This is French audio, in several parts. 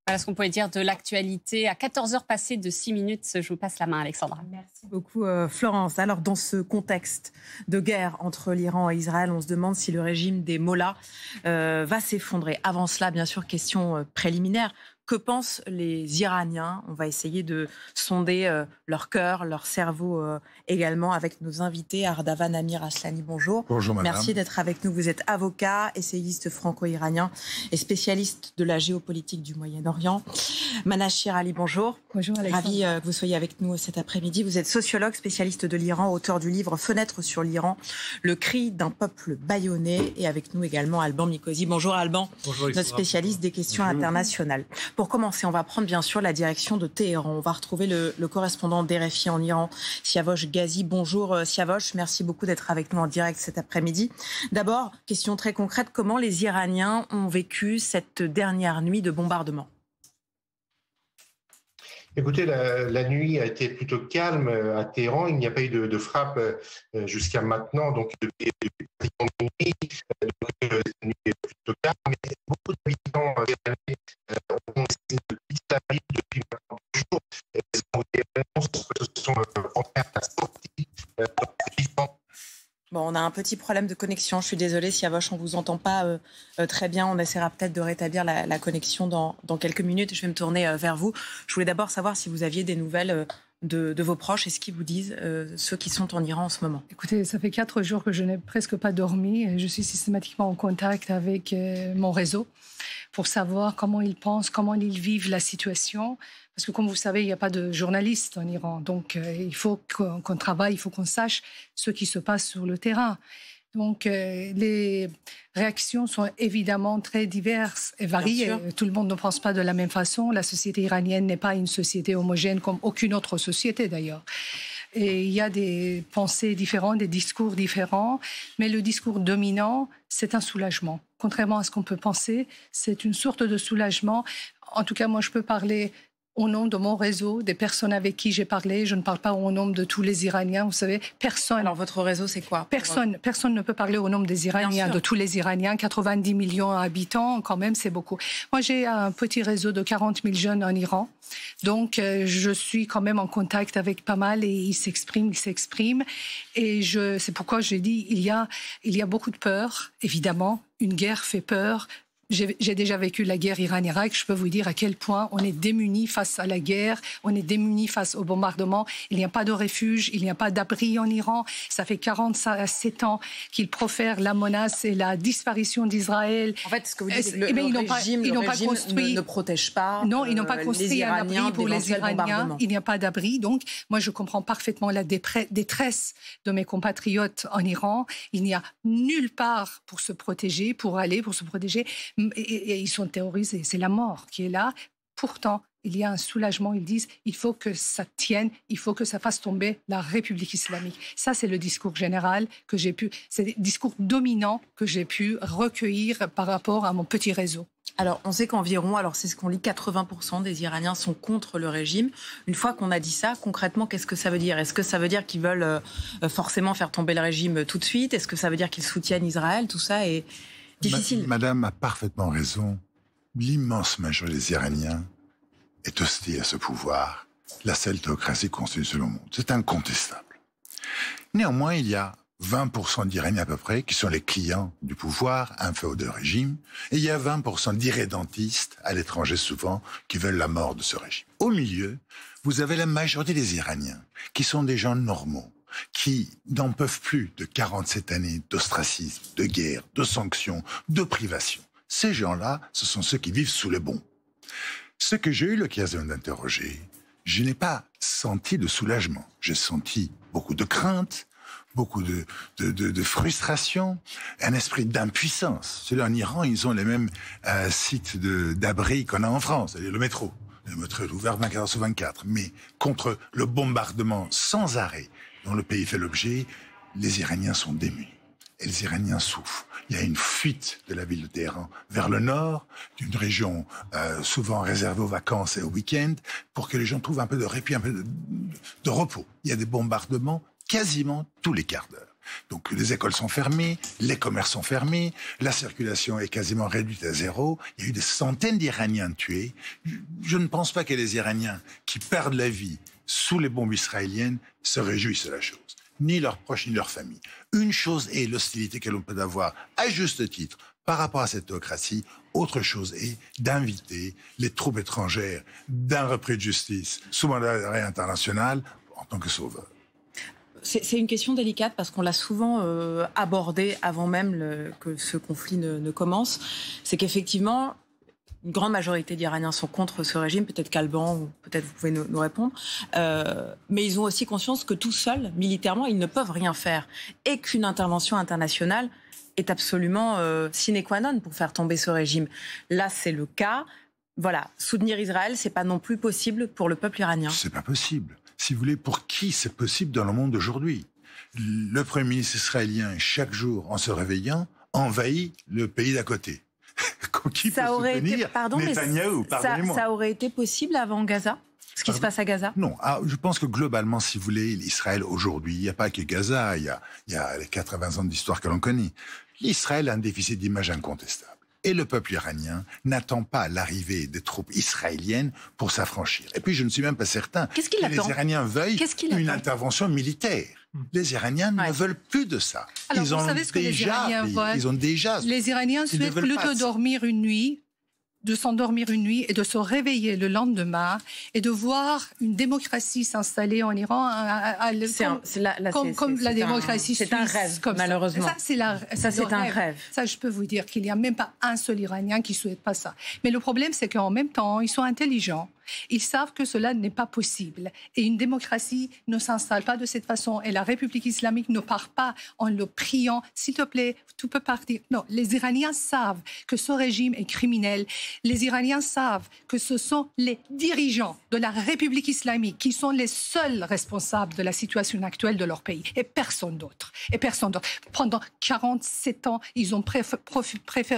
Voilà ce qu'on pouvait dire de l'actualité. À 14 heures passées de 6 minutes, je vous passe la main, Alexandra. Merci beaucoup, Florence. Alors, dans ce contexte de guerre entre l'Iran et Israël, on se demande si le régime des Mollahs va s'effondrer. Avant cela, bien sûr, question préliminaire. Que pensent les Iraniens? On va essayer de sonder leur cœur, leur cerveau également avec nos invités. Ardavan Amir Aslani, bonjour. Bonjour madame. Merci d'être avec nous. Vous êtes avocat, essayiste franco-iranien et spécialiste de la géopolitique du Moyen-Orient. Manashir Ali, bonjour. Bonjour Alexandre. Ravi que vous soyez avec nous cet après-midi. Vous êtes sociologue, spécialiste de l'Iran, auteur du livre Fenêtre sur l'Iran, le cri d'un peuple bâillonné. Et avec nous également Alban Mikosi. Bonjour Alban, bonjour, notre spécialiste des questions internationales. Pour commencer, on va prendre bien sûr la direction de Téhéran. On va retrouver le correspondant d'RFI en Iran, Siavosh Ghazi. Bonjour Siavosh, merci beaucoup d'être avec nous en direct cet après-midi. D'abord, question très concrète, comment les Iraniens ont vécu cette dernière nuit de bombardement? Écoutez, la nuit a été plutôt calme à Téhéran. Il n'y a pas eu de frappe jusqu'à maintenant, donc depuis la nuit, la nuit est plutôt calme. Mais beaucoup d'habitants ont essayé de disparaître depuis maintenant 2 jours. Ils ont été annonces que ce sont en train de sortir. Bon, on a un petit problème de connexion. Je suis désolée, Siavosh, on ne vous entend pas très bien. On essaiera peut-être de rétablir la connexion dans quelques minutes. Je vais me tourner vers vous. Je voulais d'abord savoir si vous aviez des nouvelles de vos proches et ce qu'ils vous disent, ceux qui sont en Iran en ce moment. Écoutez, ça fait 4 jours que je n'ai presque pas dormi. Je suis systématiquement en contact avec mon réseau pour savoir comment ils pensent, comment ils vivent la situation. Parce que comme vous savez, il n'y a pas de journalistes en Iran. Donc il faut qu'on travaille, il faut qu'on sache ce qui se passe sur le terrain. Donc les réactions sont évidemment très diverses et variées. Tout le monde ne pense pas de la même façon. La société iranienne n'est pas une société homogène comme aucune autre société d'ailleurs. Et il y a des pensées différentes, des discours différents. Mais le discours dominant, c'est un soulagement. Contrairement à ce qu'on peut penser, c'est une sorte de soulagement. En tout cas, moi, je peux parler au nom de mon réseau, des personnes avec qui j'ai parlé. Je ne parle pas au nom de tous les Iraniens, vous savez. Personne. Alors, votre réseau, c'est quoi? Personne ne peut parler au nom des Iraniens, de tous les Iraniens. 90 millions d'habitants, quand même, c'est beaucoup. Moi, j'ai un petit réseau de 40 000 jeunes en Iran. Donc, je suis quand même en contact avec pas mal et ils s'expriment. Et c'est pourquoi j'ai dit, il y a beaucoup de peur, évidemment. Une guerre fait peur. J'ai déjà vécu la guerre Iran-Irak. Je peux vous dire à quel point on est démunis face à la guerre, on est démunis face au bombardement. Il n'y a pas de refuge, il n'y a pas d'abri en Iran. Ça fait 47 ans qu'ils profèrent la menace et la disparition d'Israël. En fait, ce que vous dites, c'est que le régime ne protège pas. Non, ils n'ont pas construit un abri pour les Iraniens. Il n'y a pas d'abri. Donc, moi, je comprends parfaitement la détresse de mes compatriotes en Iran. Il n'y a nulle part pour se protéger, pour se protéger. Et ils sont terrorisés, c'est la mort qui est là. Pourtant, il y a un soulagement, ils disent il faut que ça tienne, il faut que ça fasse tomber la République islamique. Ça, c'est le discours général c'est le discours dominant que j'ai pu recueillir par rapport à mon petit réseau. Alors, on sait qu'environ, c'est ce qu'on lit, 80% des Iraniens sont contre le régime. Une fois qu'on a dit ça, concrètement, qu'est-ce que ça veut dire? Est-ce que ça veut dire qu'ils veulent forcément faire tomber le régime tout de suite? Est-ce que ça veut dire qu'ils soutiennent Israël? Tout ça est difficile. Madame a parfaitement raison. L'immense majorité des Iraniens est hostile à ce pouvoir. La seule théocratie constituée sur le monde. C'est incontestable. Néanmoins, il y a 20% d'Iraniens à peu près qui sont les clients du pouvoir, un feu de régime, et il y a 20% d'irrédentistes, à l'étranger souvent, qui veulent la mort de ce régime. Au milieu, vous avez la majorité des Iraniens, qui sont des gens normaux, qui n'en peuvent plus de 47 années d'ostracisme, de guerre, de sanctions, de privation. Ces gens-là, ce sont ceux qui vivent sous le bon. Ce que j'ai eu l'occasion d'interroger, je n'ai pas senti de soulagement. J'ai senti beaucoup de crainte, beaucoup de frustration, un esprit d'impuissance. En Iran, ils ont les mêmes sites d'abri qu'on a en France, c'est-à-dire le métro. Le métro est ouvert 24 sur 24. Mais contre le bombardement sans arrêt dont le pays fait l'objet, les Iraniens sont démunis. Et les Iraniens souffrent. Il y a une fuite de la ville de Téhéran vers le nord, d'une région souvent réservée aux vacances et aux week-ends, pour que les gens trouvent un peu de répit, un peu de repos. Il y a des bombardements quasiment tous les quarts d'heure. Donc les écoles sont fermées, les commerces sont fermés, la circulation est quasiment réduite à zéro. Il y a eu des centaines d'Iraniens tués. Je ne pense pas que les Iraniens qui perdent la vie sous les bombes israéliennes se réjouissent de la chose. Ni leurs proches, ni leurs familles. Une chose est l'hostilité que l'on peut avoir, à juste titre, par rapport à cette théocratie. Autre chose est d'inviter les troupes étrangères d'un repris de justice sous mandat d'arrêt international en tant que sauveur. C'est une question délicate parce qu'on l'a souvent abordée avant même que ce conflit ne commence. C'est qu'effectivement, une grande majorité d'Iraniens sont contre ce régime, peut-être qu'Alban, ou peut-être vous pouvez nous répondre, mais ils ont aussi conscience que tout seuls, militairement, ils ne peuvent rien faire et qu'une intervention internationale est absolument sine qua non pour faire tomber ce régime. Là, c'est le cas. Voilà, soutenir Israël, c'est pas non plus possible pour le peuple iranien. C'est pas possible. Si vous voulez, pour qui c'est possible dans le monde d'aujourd'hui? Le Premier ministre israélien, chaque jour, en se réveillant, envahit le pays d'à côté. Qui peut soutenir Netanyahou, pardonnez-moi. Ça aurait été possible avant Gaza, ce qui se passe à Gaza? Non, je pense que globalement, si vous voulez, Israël aujourd'hui, il n'y a pas que Gaza, il y a les 80 ans d'histoire que l'on connaît. L'Israël a un déficit d'image incontestable. Et le peuple iranien n'attend pas l'arrivée des troupes israéliennes pour s'affranchir. Et puis, je ne suis même pas certain que les Iraniens veuillent une intervention militaire. Les Iraniens ne veulent plus de ça. Alors, vous savez ce que les Iraniens veulent? Les Iraniens souhaitent plutôt dormir une nuit, de s'endormir une nuit et de se réveiller le lendemain et de voir une démocratie s'installer en Iran comme la démocratie suisse. C'est un rêve, malheureusement. Ça, c'est un rêve. Ça, je peux vous dire qu'il n'y a même pas un seul Iranien qui ne souhaite pas ça. Mais le problème, c'est qu'en même temps, ils sont intelligents. Ils savent que cela n'est pas possible. Et une démocratie ne s'installe pas de cette façon. Et la République islamique ne part pas en le priant. S'il te plaît, tu peux partir. Non, les Iraniens savent que ce régime est criminel. Les Iraniens savent que ce sont les dirigeants de la République islamique qui sont les seuls responsables de la situation actuelle de leur pays. Et personne d'autre. Pendant 47 ans, ils ont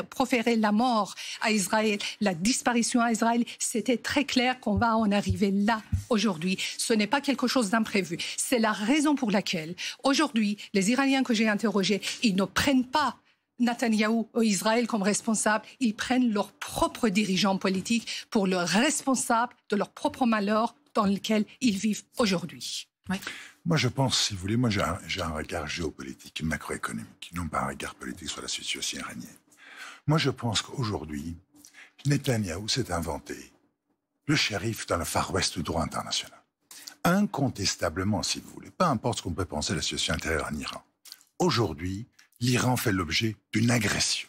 proféré la mort à Israël, la disparition à Israël. C'était très clair qu'on va en arriver là aujourd'hui. Ce n'est pas quelque chose d'imprévu. C'est la raison pour laquelle aujourd'hui, les Iraniens que j'ai interrogés, ils ne prennent pas Netanyahou ou Israël comme responsable, ils prennent leurs propres dirigeants politiques pour le responsable de leur propre malheur dans lequel ils vivent aujourd'hui. Oui. Moi, je pense, si vous voulez, j'ai un regard géopolitique, macroéconomique, non pas un regard politique sur la situation iranienne. Moi, je pense qu'aujourd'hui, Netanyahou s'est inventé le shérif dans le Far West du droit international. Incontestablement, si vous voulez, peu importe ce qu'on peut penser de la situation intérieure en Iran. Aujourd'hui, l'Iran fait l'objet d'une agression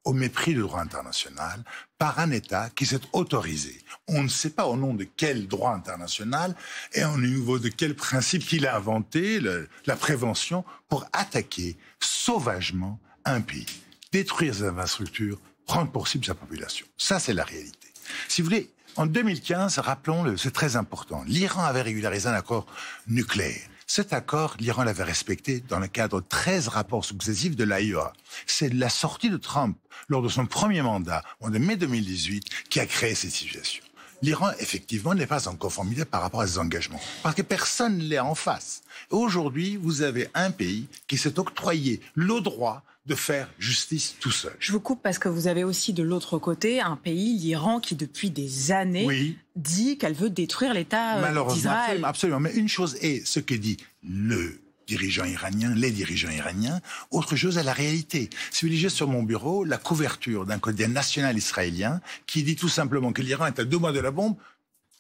au mépris du droit international par un État qui s'est autorisé. On ne sait pas au nom de quel droit international et au niveau de quel principe qu'il a inventé la prévention pour attaquer sauvagement un pays, détruire ses infrastructures, prendre pour cible sa population. Ça, c'est la réalité. Si vous voulez, en 2015, rappelons-le, c'est très important, l'Iran avait régularisé un accord nucléaire. Cet accord, l'Iran l'avait respecté dans le cadre de 13 rapports successifs de l'AIEA. C'est la sortie de Trump lors de son premier mandat, en mai 2018, qui a créé cette situation. L'Iran, effectivement, n'est pas en conformité par rapport à ses engagements, parce que personne ne l'est en face. Aujourd'hui, vous avez un pays qui s'est octroyé le droit de faire justice tout seul. Je vous coupe parce que vous avez aussi de l'autre côté un pays, l'Iran, qui depuis des années dit qu'elle veut détruire l'État d'Israël. Absolument. Mais une chose est ce que dit le dirigeant iranien, les dirigeants iraniens. Autre chose est la réalité. Si vous lisez sur mon bureau la couverture d'un quotidien national israélien qui dit tout simplement que l'Iran est à 2 mois de la bombe,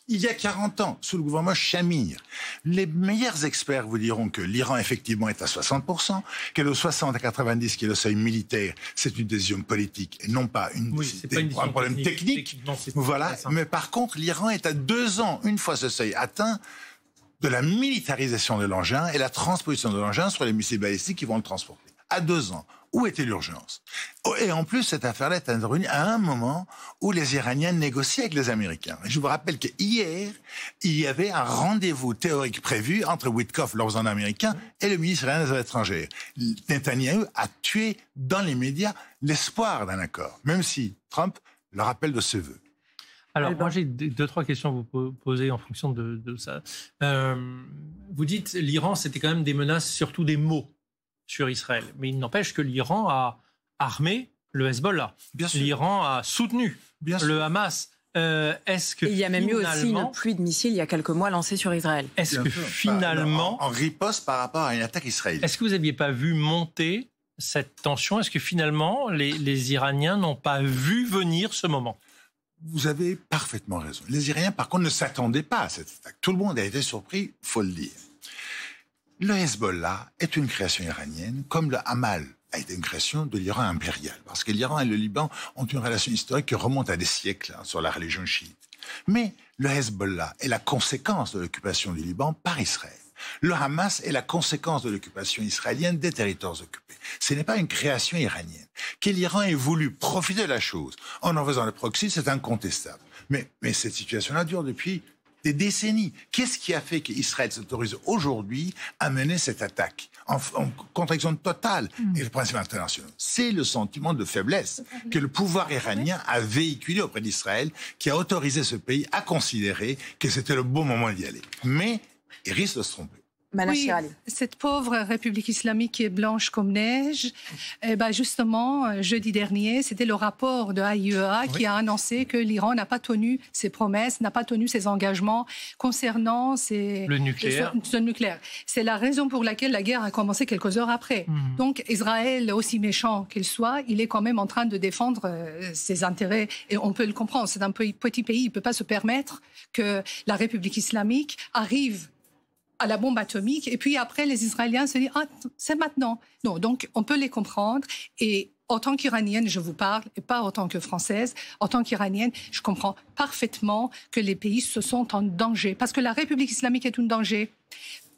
il y a 40 ans, sous le gouvernement Shamir. Les meilleurs experts vous diront que l'Iran, effectivement, est à 60%, que de 60 à 90, qui est le seuil militaire, c'est une décision politique et non pas un problème technique. Voilà. Mais par contre, l'Iran est à 2 ans, une fois ce seuil atteint, de la militarisation de l'engin et la transposition de l'engin sur les missiles balistiques qui vont le transporter. À 2 ans. Où était l'urgence? Et en plus, cette affaire-là est intervenue à un moment où les Iraniens négociaient avec les Américains. Je vous rappelle qu'hier, il y avait un rendez-vous théorique prévu entre Witkoff, l'opposant américain, et le ministre iranien des Affaires étrangères. Netanyahou a tué dans les médias l'espoir d'un accord, même si Trump le rappelle de ses vœux. Alors, moi, j'ai 2-3 questions à vous poser en fonction de ça. Vous dites l'Iran, c'était quand même des menaces, surtout des mots. sur Israël. Mais il n'empêche que l'Iran a armé le Hezbollah. L'Iran a soutenu le Hamas. Est-ce que il y a même eu aussi une pluie de missiles il y a quelques mois lancée sur Israël. Est-ce que finalement... En riposte par rapport à une attaque israélienne. Est-ce que vous n'aviez pas vu monter cette tension? Est-ce que finalement les Iraniens n'ont pas vu venir ce moment? Vous avez parfaitement raison. Les Iraniens, par contre, ne s'attendaient pas à cette attaque. Tout le monde a été surpris, il faut le dire. Le Hezbollah est une création iranienne, comme le Hamal a été une création de l'Iran impérial. Parce que l'Iran et le Liban ont une relation historique qui remonte à des siècles sur la religion chiite. Mais le Hezbollah est la conséquence de l'occupation du Liban par Israël. Le Hamas est la conséquence de l'occupation israélienne des territoires occupés. Ce n'est pas une création iranienne. Que l'Iran ait voulu profiter de la chose en faisant le proxy, c'est incontestable. Mais cette situation-là dure depuis des décennies. Qu'est-ce qui a fait qu'Israël s'autorise aujourd'hui à mener cette attaque en contradiction totale avec les principes internationaux? C'est le sentiment de faiblesse que le pouvoir iranien a véhiculé auprès d'Israël, qui a autorisé ce pays à considérer que c'était le bon moment d'y aller. Mais il risque de se tromper. Oui, cette pauvre République islamique qui est blanche comme neige, justement, jeudi dernier, c'était le rapport de l'AIEA qui a annoncé que l'Iran n'a pas tenu ses promesses, n'a pas tenu ses engagements concernant le nucléaire. C'est la raison pour laquelle la guerre a commencé quelques heures après. Donc Israël, aussi méchant qu'il soit, il est quand même en train de défendre ses intérêts et on peut le comprendre. C'est un petit pays, il ne peut pas se permettre que la République islamique arrive à la bombe atomique, et puis après, les Israéliens se disent « Ah, c'est maintenant ». Non, donc on peut les comprendre, et en tant qu'Iranienne, je vous parle, et pas en tant que Française, en tant qu'Iranienne, je comprends parfaitement que les pays se sont en danger, parce que la République islamique est un danger,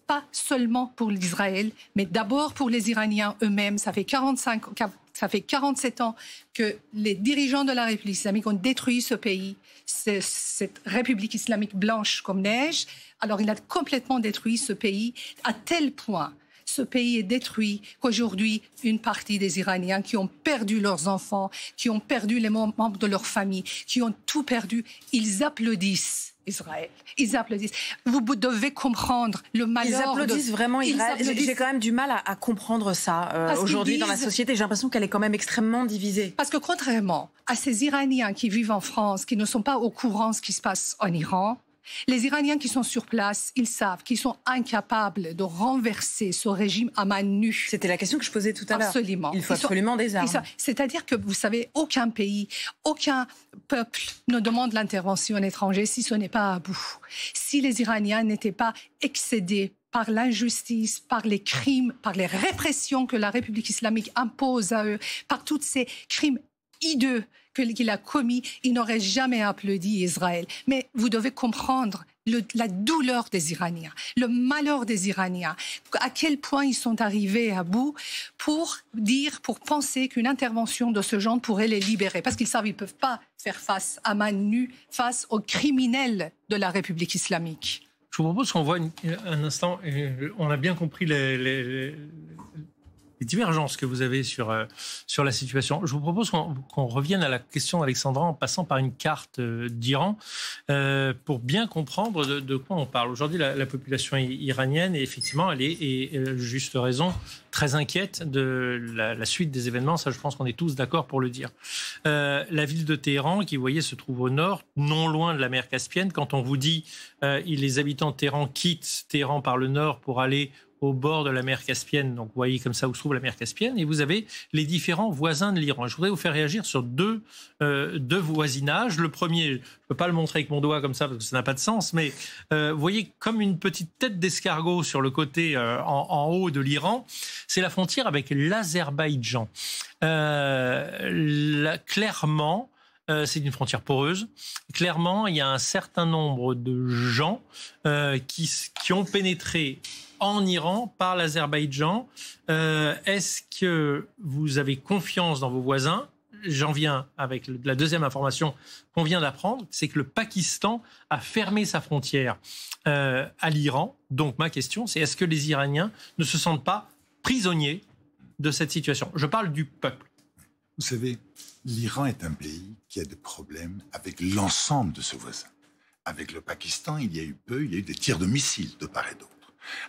pas seulement pour l'Israël, mais d'abord pour les Iraniens eux-mêmes. Ça fait 47 ans que les dirigeants de la République islamique ont détruit ce pays, cette République islamique blanche comme neige. Alors, il a complètement détruit ce pays à tel point. Ce pays est détruit qu'aujourd'hui, une partie des Iraniens qui ont perdu leurs enfants, qui ont perdu les membres de leur famille, qui ont tout perdu, ils applaudissent Israël. Ils applaudissent. Vous devez comprendre le malheur. Ils applaudissent vraiment Israël. J'ai quand même du mal à comprendre ça aujourd'hui dans la société. J'ai l'impression qu'elle est quand même extrêmement divisée. Parce que contrairement à ces Iraniens qui vivent en France, qui ne sont pas au courant de ce qui se passe en Iran, les Iraniens qui sont sur place, ils savent qu'ils sont incapables de renverser ce régime à main nue. C'était la question que je posais tout à l'heure. Absolument. Il faut absolument des armes. C'est-à-dire que, vous savez, aucun pays, aucun peuple ne demande l'intervention étrangère si ce n'est pas à bout. Si les Iraniens n'étaient pas excédés par l'injustice, par les crimes, par les répressions que la République islamique impose à eux, par tous ces crimes hideux qu'il a commis, il n'aurait jamais applaudi Israël. Mais vous devez comprendre la douleur des Iraniens, le malheur des Iraniens, à quel point ils sont arrivés à bout pour penser qu'une intervention de ce genre pourrait les libérer. Parce qu'ils savent qu'ils ne peuvent pas faire face à main nue, face aux criminels de la République islamique. Je vous propose qu'on voit un instant, on a bien compris les divergences que vous avez sur la situation. Je vous propose qu'on revienne à la question d'Alexandra en passant par une carte d'Iran pour bien comprendre de quoi on parle. Aujourd'hui, la population iranienne, effectivement, elle est, et juste raison, très inquiète de la suite des événements. Ça, je pense qu'on est tous d'accord pour le dire. La ville de Téhéran, qui, vous voyez, se trouve au nord, non loin de la mer Caspienne. Quand on vous dit les habitants de Téhéran quittent Téhéran par le nord pour aller au bord de la mer Caspienne, donc vous voyez comme ça où se trouve la mer Caspienne, et vous avez les différents voisins de l'Iran. Je voudrais vous faire réagir sur deux voisinages. Le premier, je ne peux pas le montrer avec mon doigt comme ça parce que ça n'a pas de sens, mais vous voyez comme une petite tête d'escargot sur le côté en haut de l'Iran, c'est la frontière avec l'Azerbaïdjan. Clairement, c'est une frontière poreuse. Clairement, il y a un certain nombre de gens qui ont pénétré en Iran par l'Azerbaïdjan. Est-ce que vous avez confiance dans vos voisins? J'en viens avec la deuxième information qu'on vient d'apprendre, c'est que le Pakistan a fermé sa frontière à l'Iran. Donc ma question, c'est est-ce que les Iraniens ne se sentent pas prisonniers de cette situation? Je parle du peuple. Vous savez, l'Iran est un pays qui a des problèmes avec l'ensemble de ses voisins. Avec le Pakistan, il y a eu des tirs de missiles de part et d'autre.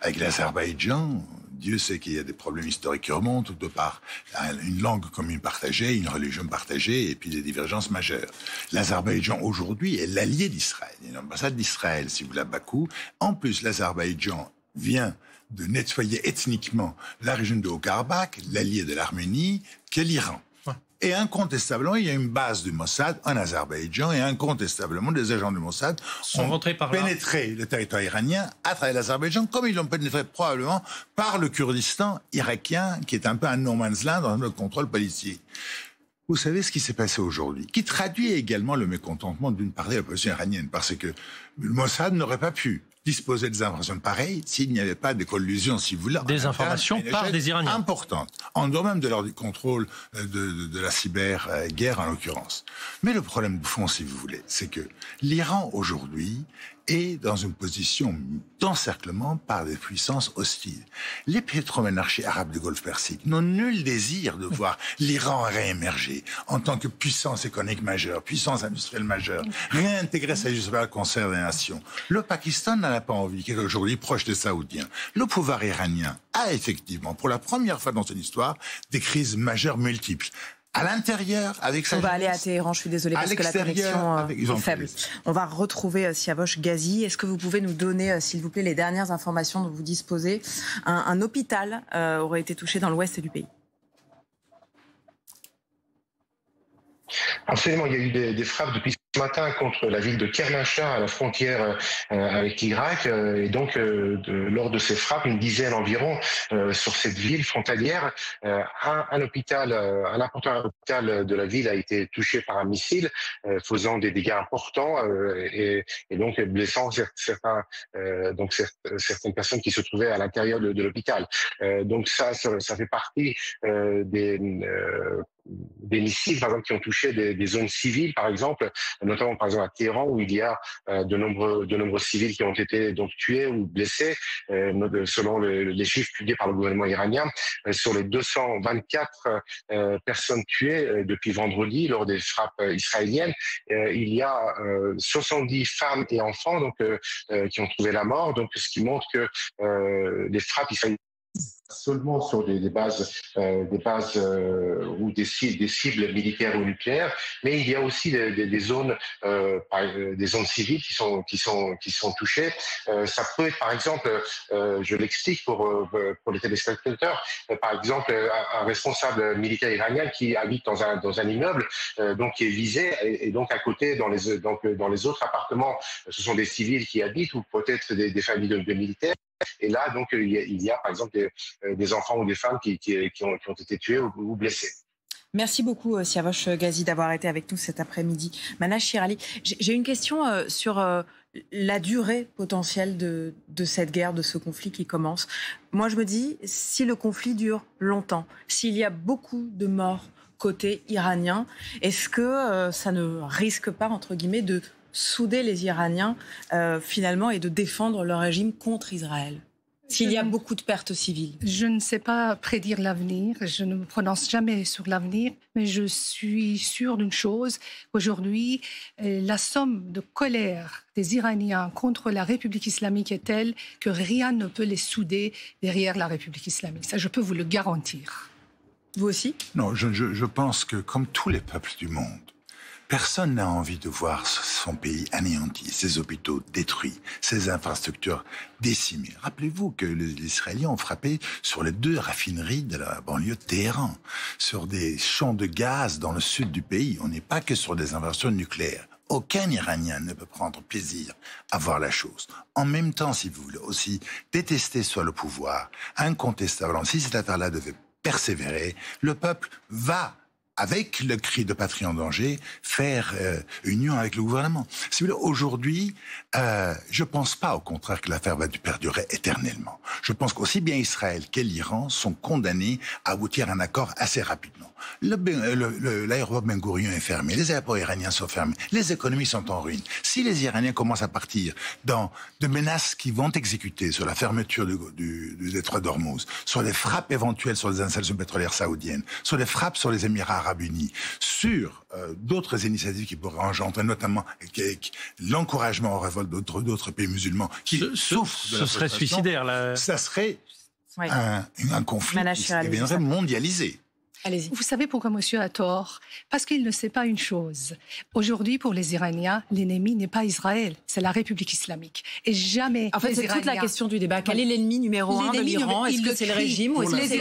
Avec l'Azerbaïdjan, Dieu sait qu'il y a des problèmes historiques qui remontent, de par une langue commune partagée, une religion partagée, et puis des divergences majeures. L'Azerbaïdjan, aujourd'hui, est l'allié d'Israël. Il y a une ambassade d'Israël, si vous voulez, à Bakou. En plus, l'Azerbaïdjan vient de nettoyer ethniquement la région de Haut-Karabakh, l'allié de l'Arménie, qu'est l'Iran. Et incontestablement, il y a une base du Mossad en Azerbaïdjan, et incontestablement, des agents du Mossad ont pénétré le territoire iranien à travers l'Azerbaïdjan, comme ils l'ont pénétré probablement par le Kurdistan irakien, qui est un peu un no man's land dans le contrôle policier. Vous savez ce qui s'est passé aujourd'hui, qui traduit également le mécontentement d'une partie de la population iranienne, parce que le Mossad n'aurait pas pu disposer des informations pareilles s'il n'y avait pas de collusion, si vous voulez. Des informations par des Iraniens. Importantes, en dehors même de leur contrôle de la cyber-guerre en l'occurrence. Mais le problème de fond, si vous voulez, c'est que l'Iran aujourd'hui est dans une position d'encerclement par des puissances hostiles. Les pétromonarchies arabes du Golfe Persique n'ont nul désir de voir l'Iran réémerger en tant que puissance économique majeure, puissance industrielle majeure, réintégrer sa juste par le concert des nations. Le Pakistan n'en a pas envie, qui est aujourd'hui proche des Saoudiens. Le pouvoir iranien a effectivement, pour la première fois dans son histoire, des crises majeures multiples. À l'intérieur, avec sa On va aller à Téhéran, je suis désolée, parce que la connexion est faible. On va retrouver Siavash Ghazi. Est-ce que vous pouvez nous donner, s'il vous plaît, les dernières informations dont vous disposez? Un hôpital aurait été touché dans l'ouest du pays. Absolument, il y a eu des frappes depuis ce matin contre la ville de Kermanshah à la frontière avec l'Irak, et donc lors de ces frappes, une dizaine environ sur cette ville frontalière, un hôpital, un important hôpital de la ville a été touché par un missile, faisant des dégâts importants et donc blessant certaines personnes qui se trouvaient à l'intérieur de l'hôpital. Donc ça fait partie des missiles, par exemple, qui ont touché des zones civiles, par exemple, notamment par exemple à Téhéran, où il y a de nombreux civils qui ont été donc tués ou blessés, selon les chiffres publiés par le gouvernement iranien. Sur les 224 personnes tuées depuis vendredi lors des frappes israéliennes, il y a 70 femmes et enfants donc qui ont trouvé la mort. Donc, ce qui montre que les frappes israéliennes seulement sur des bases ou des cibles militaires ou nucléaires, mais il y a aussi des zones civiles qui sont touchées. Ça peut être, par exemple, je l'explique pour les téléspectateurs, par exemple un responsable militaire iranien qui habite dans un immeuble, donc qui est visé, et donc à côté dans les autres appartements, ce sont des civils qui habitent ou peut-être des familles de militaires. Et là, donc, il y a par exemple des enfants ou des femmes qui ont été tués ou blessés. Merci beaucoup, Siavash Ghazi, d'avoir été avec nous cet après-midi. Mana Shirali, j'ai une question sur la durée potentielle de cette guerre, de ce conflit qui commence. Moi, je me dis, si le conflit dure longtemps, s'il y a beaucoup de morts côté iranien, est-ce que ça ne risque pas, entre guillemets, de souder les Iraniens finalement et de défendre leur régime contre Israël, s'il y a beaucoup de pertes civiles? Je ne sais pas prédire l'avenir, je ne me prononce jamais sur l'avenir, mais je suis sûre d'une chose, aujourd'hui, la somme de colère des Iraniens contre la République islamique est telle que rien ne peut les souder derrière la République islamique. Ça, je peux vous le garantir. Vous aussi? Non, je pense que comme tous les peuples du monde, personne n'a envie de voir son pays anéanti, ses hôpitaux détruits, ses infrastructures décimées. Rappelez-vous que les Israéliens ont frappé sur les 2 raffineries de la banlieue de Téhéran, sur des champs de gaz dans le sud du pays. On n'est pas que sur des infrastructures nucléaires. Aucun Iranien ne peut prendre plaisir à voir la chose. En même temps, si vous voulez aussi détester soit le pouvoir, incontestablement, si cette affaire-là devait persévérer, le peuple va, avec le cri de patrie en danger, faire union avec le gouvernement. Si vous voulez, aujourd'hui, je pense pas, au contraire, que l'affaire va perdurer éternellement. Je pense qu'aussi bien Israël que l'Iran sont condamnés à aboutir à un accord assez rapidement. L'aéroport Ben Gurion est fermé, les aéroports iraniens sont fermés, les économies sont en ruine. si les Iraniens commencent à partir dans de menaces qui vont exécuter sur la fermeture du détroit d'Ormuz, sur les frappes éventuelles sur les installations pétrolières saoudiennes, sur les frappes sur les Émirats arabes unis, sur d'autres initiatives qui pourraient engendrer notamment l'encouragement aux révoltes d'autres pays musulmans qui souffrent de la ce serait suicidaire. Ça serait un conflit qui deviendrait mondialisé. Allez-y. Vous savez pourquoi monsieur a tort? Parce qu'il ne sait pas une chose. Aujourd'hui, pour les Iraniens, l'ennemi n'est pas Israël, c'est la République islamique. Et jamais. En fait, c'est toute la question du débat. Quel est l'ennemi numéro 1 de l'Iran? Est-ce que c'est le régime ou est-ce que c'est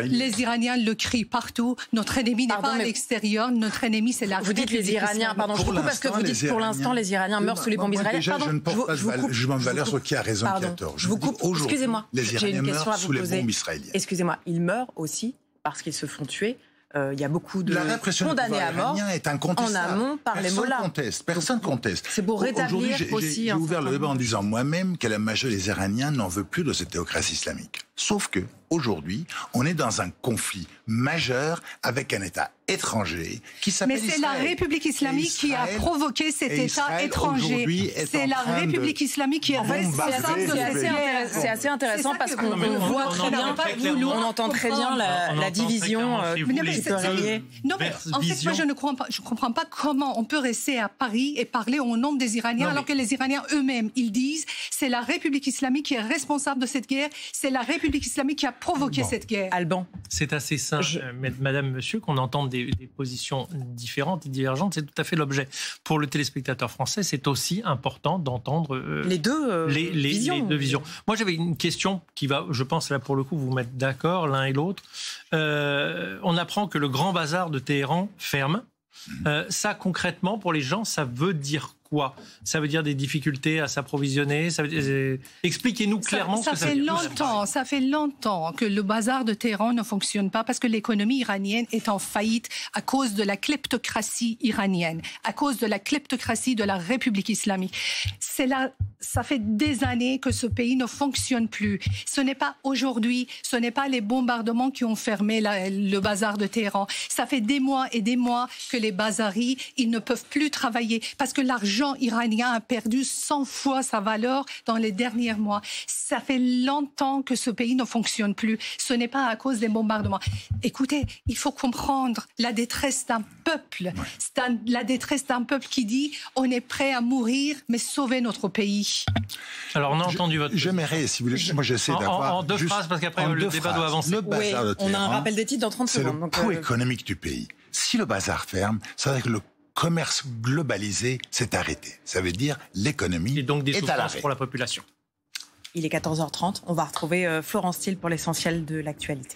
les Iraniens le crient partout. Notre ennemi n'est pas à l'extérieur, notre ennemi c'est la République. Vous dites les Iraniens, pardon, je vous coupe parce que vous dites pour l'instant les Iraniens meurent sous les bombes israéliennes. Déjà, je ne porte pas de jugement de valeur sur qui a raison, qui a tort. Je vous coupe, excusez-moi, les Iraniens meurent sous les bombes israéliennes. Excusez-moi, ils meurent aussi parce qu'ils se font tuer. Il y a beaucoup de condamnés à mort est incontestable. En amont par les mollahs. Personne conteste. C'est pour rétablir aussi. J'ai ouvert le débat en disant moi-même que la majorité des Iraniens n'en veut plus de cette théocratie islamique. Sauf que aujourd'hui, on est dans un conflit majeur avec un État étranger qui s'appelle Israël. Mais c'est la République islamique qui a provoqué cet État étranger. C'est la République islamique qui a c'est assez intéressant parce qu'on voit très bien, on entend très bien la division qui peut régner. Non, mais en fait, moi, je ne comprends pas comment on peut rester à Paris et parler au nom des Iraniens alors que les Iraniens eux-mêmes, ils disent c'est la République islamique qui est responsable de cette guerre, c'est la République islamique qui a provoqué cette guerre. Alban. C'est assez simple, madame, monsieur, qu'on entende des positions différentes et divergentes. C'est tout à fait l'objet. Pour le téléspectateur français, c'est aussi important d'entendre les deux visions. Moi, j'avais une question qui va, je pense, là, pour le coup, vous mettre d'accord l'un et l'autre. On apprend que le grand bazar de Téhéran ferme. Ça, concrètement, pour les gens, ça veut dire quoi? Ça veut dire des difficultés à s'approvisionner? Expliquez-nous clairement ce que ça veut dire. Ça fait longtemps que le bazar de Téhéran ne fonctionne pas parce que l'économie iranienne est en faillite à cause de la kleptocratie iranienne, à cause de la kleptocratie de la République islamique. Ça fait des années que ce pays ne fonctionne plus. Ce n'est pas aujourd'hui, ce n'est pas les bombardements qui ont fermé le bazar de Téhéran. Ça fait des mois et des mois que les bazaris, ils ne peuvent plus travailler parce que l'argent iranien a perdu 100 fois sa valeur dans les derniers mois. Ça fait longtemps que ce pays ne fonctionne plus. Ce n'est pas à cause des bombardements. Écoutez, il faut comprendre la détresse d'un peuple. C'est la détresse d'un peuple qui dit on est prêt à mourir, mais sauver notre pays. Alors, on a entendu votre... J'aimerais, si vous voulez, moi j'essaie d'avoir... En deux phrases, parce qu'après le débat doit avancer. Le bazar de Téhéran, on a un rappel des titres dans 30 secondes. C'est le coût économique du pays. Si le bazar ferme, ça veut dire que le commerce globalisé s'est arrêté. Ça veut dire l'économie et donc des est à l'arrêt pour la population. Il est 14h30. On va retrouver Florence Thiel pour l'essentiel de l'actualité.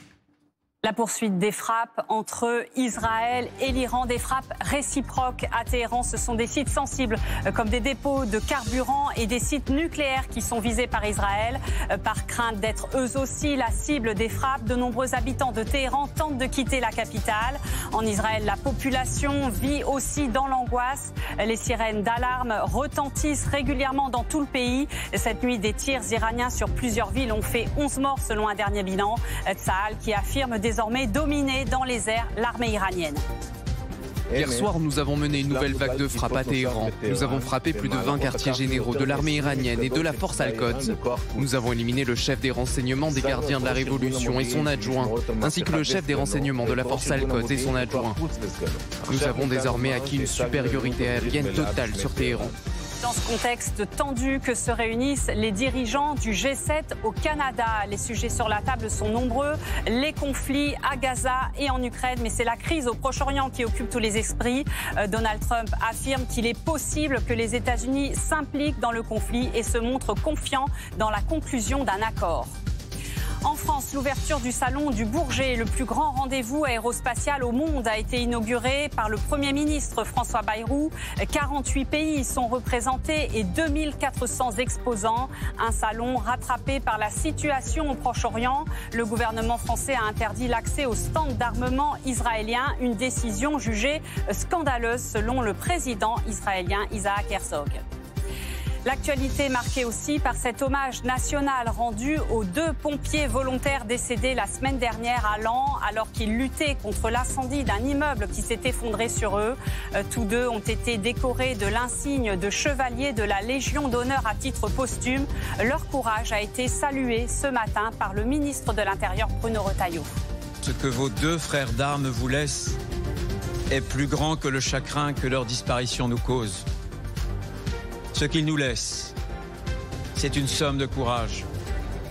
La poursuite des frappes entre Israël et l'Iran, des frappes réciproques à Téhéran. Ce sont des sites sensibles comme des dépôts de carburant et des sites nucléaires qui sont visés par Israël. Par crainte d'être eux aussi la cible des frappes, de nombreux habitants de Téhéran tentent de quitter la capitale. En Israël, la population vit aussi dans l'angoisse. Les sirènes d'alarme retentissent régulièrement dans tout le pays. Cette nuit, des tirs iraniens sur plusieurs villes ont fait 11 morts selon un dernier bilan. Tsahal qui affirme désormais dominer dans les airs l'armée iranienne. Hier soir, nous avons mené une nouvelle vague de frappes à Téhéran. Nous avons frappé plus de 20 quartiers généraux de l'armée iranienne et de la force Al-Quds. Nous avons éliminé le chef des renseignements des gardiens de la Révolution et son adjoint, ainsi que le chef des renseignements de la force Al-Quds et son adjoint. Nous avons désormais acquis une supériorité aérienne totale sur Téhéran. Dans ce contexte tendu que se réunissent les dirigeants du G7 au Canada. Les sujets sur la table sont nombreux. Les conflits à Gaza et en Ukraine. Mais c'est la crise au Proche-Orient qui occupe tous les esprits. Donald Trump affirme qu'il est possible que les États-Unis s'impliquent dans le conflit et se montre confiant dans la conclusion d'un accord. En France, l'ouverture du salon du Bourget, le plus grand rendez-vous aérospatial au monde, a été inauguré par le Premier ministre François Bayrou. 48 pays y sont représentés et 2400 exposants. Un salon rattrapé par la situation au Proche-Orient. Le gouvernement français a interdit l'accès aux stands d'armement israéliens, une décision jugée scandaleuse selon le président israélien Isaac Herzog. L'actualité marquée aussi par cet hommage national rendu aux 2 pompiers volontaires décédés la semaine dernière à Laon alors qu'ils luttaient contre l'incendie d'un immeuble qui s'est effondré sur eux. Tous 2 ont été décorés de l'insigne de chevalier de la Légion d'honneur à titre posthume. Leur courage a été salué ce matin par le ministre de l'Intérieur Bruno Retailleau. Ce que vos 2 frères d'armes vous laissent est plus grand que le chagrin que leur disparition nous cause. Ce qu'ils nous laissent, c'est une somme de courage,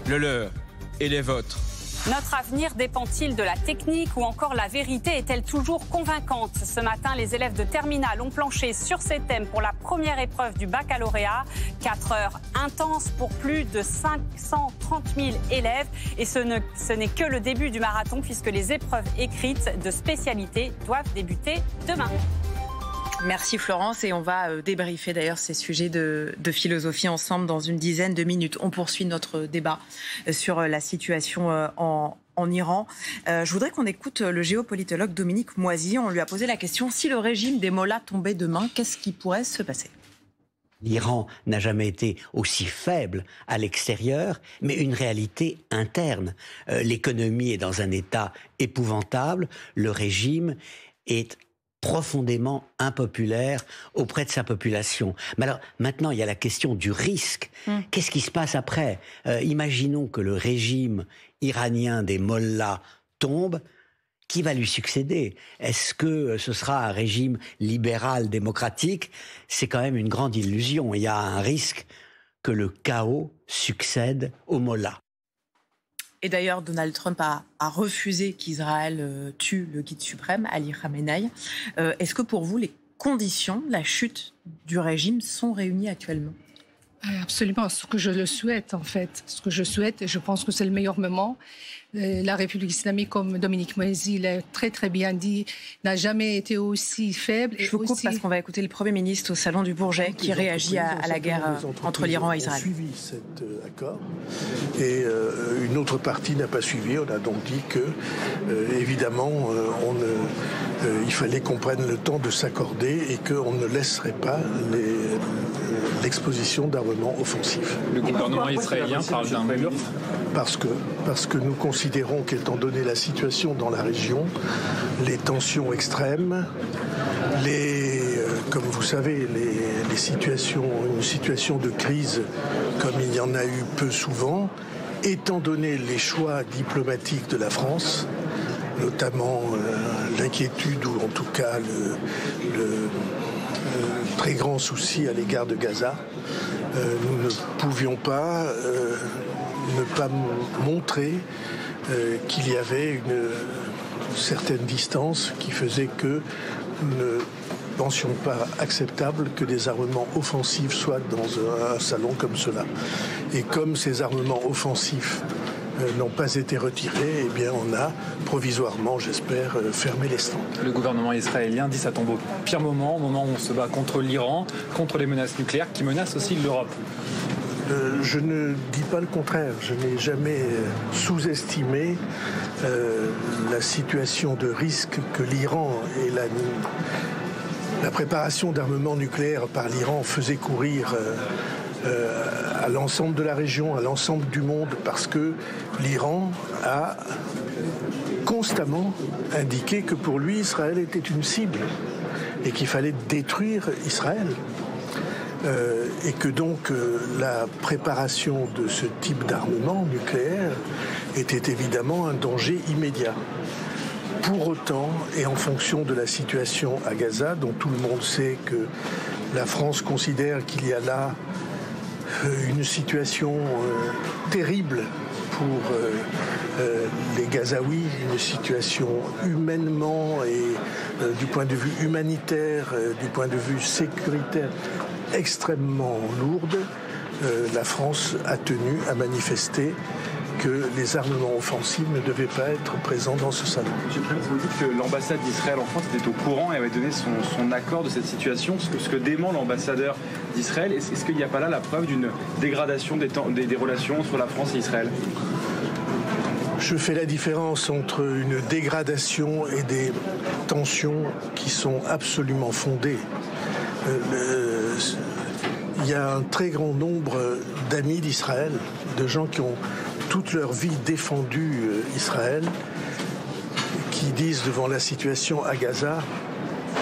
le leur et les vôtres. Notre avenir dépend-il de la technique ou encore la vérité est-elle toujours convaincante? Ce matin, les élèves de terminale ont planché sur ces thèmes pour la première épreuve du baccalauréat. 4 heures intenses pour plus de 530 000 élèves. Et ce n'est que le début du marathon puisque les épreuves écrites de spécialité doivent débuter demain. Merci Florence, et on va débriefer d'ailleurs ces sujets de philosophie ensemble dans une dizaine de minutes. On poursuit notre débat sur la situation en Iran. Je voudrais qu'on écoute le géopolitologue Dominique Moisy. On lui a posé la question, si le régime des mollahs tombait demain, qu'est-ce qui pourrait se passer ? L'Iran n'a jamais été aussi faible à l'extérieur, mais une réalité interne. L'économie est dans un état épouvantable, le régime est profondément impopulaire auprès de sa population. Mais alors, maintenant, il y a la question du risque. Qu'est-ce qui se passe après ? Imaginons que le régime iranien des mollahs tombe. Qui va lui succéder ? Est-ce que ce sera un régime libéral démocratique ? C'est quand même une grande illusion. Il y a un risque que le chaos succède aux mollahs. Et d'ailleurs, Donald Trump a refusé qu'Israël tue le guide suprême, Ali Khamenei. Est-ce que pour vous, les conditions de la chute du régime sont réunies actuellement ? Absolument, ce que je le souhaite en fait. Ce que je souhaite, et je pense que c'est le meilleur moment. La République islamique, comme Dominique Moisy l'a très très bien dit, n'a jamais été aussi faible. Je vous coupe parce qu'on va écouter le Premier ministre au Salon du Bourget qui réagit à la guerre entre l'Iran et Israël. On a suivi cet accord et une autre partie n'a pas suivi. On a donc dit que, évidemment, il fallait qu'on prenne le temps de s'accorder et qu'on ne laisserait pas l'exposition d'armements offensifs. Le gouvernement israélien parle d'un mur. Parce que nous considérons qu'étant donné la situation dans la région, les tensions extrêmes, comme vous savez, une situation de crise comme il y en a eu peu souvent, étant donné les choix diplomatiques de la France, notamment l'inquiétude ou en tout cas le très grand souci à l'égard de Gaza, nous ne pouvions pas ne pas montrer qu'il y avait une certaine distance qui faisait que nous ne pensions pas acceptable que des armements offensifs soient dans un salon comme cela. Et comme ces armements offensifs n'ont pas été retirés, eh bien on a provisoirement, j'espère, fermé les stands. Le gouvernement israélien dit que ça tombe au pire moment, au moment où on se bat contre l'Iran, contre les menaces nucléaires qui menacent aussi l'Europe. Je ne dis pas le contraire. Je n'ai jamais sous-estimé la situation de risque que l'Iran et la préparation d'armements nucléaires par l'Iran faisait courir à l'ensemble de la région, à l'ensemble du monde, parce que l'Iran a constamment indiqué que pour lui, Israël était une cible et qu'il fallait détruire Israël. Et que donc la préparation de ce type d'armement nucléaire était évidemment un danger immédiat. Pour autant, et en fonction de la situation à Gaza, dont tout le monde sait que la France considère qu'il y a là une situation terrible pour les Gazaouis, une situation humainement et du point de vue humanitaire, du point de vue sécuritaire, extrêmement lourde, la France a tenu à manifester que les armements offensifs ne devaient pas être présents dans ce salon. M. Prince, vous dites que l'ambassade d'Israël en France était au courant et avait donné son accord de cette situation, ce que dément l'ambassadeur d'Israël. Est-ce qu'il n'y a pas là la preuve d'une dégradation des relations entre la France et Israël ? Je fais la différence entre une dégradation et des tensions qui sont absolument fondées. il y a un très grand nombre d'amis d'Israël, de gens qui ont toute leur vie défendu Israël, qui disent devant la situation à Gaza,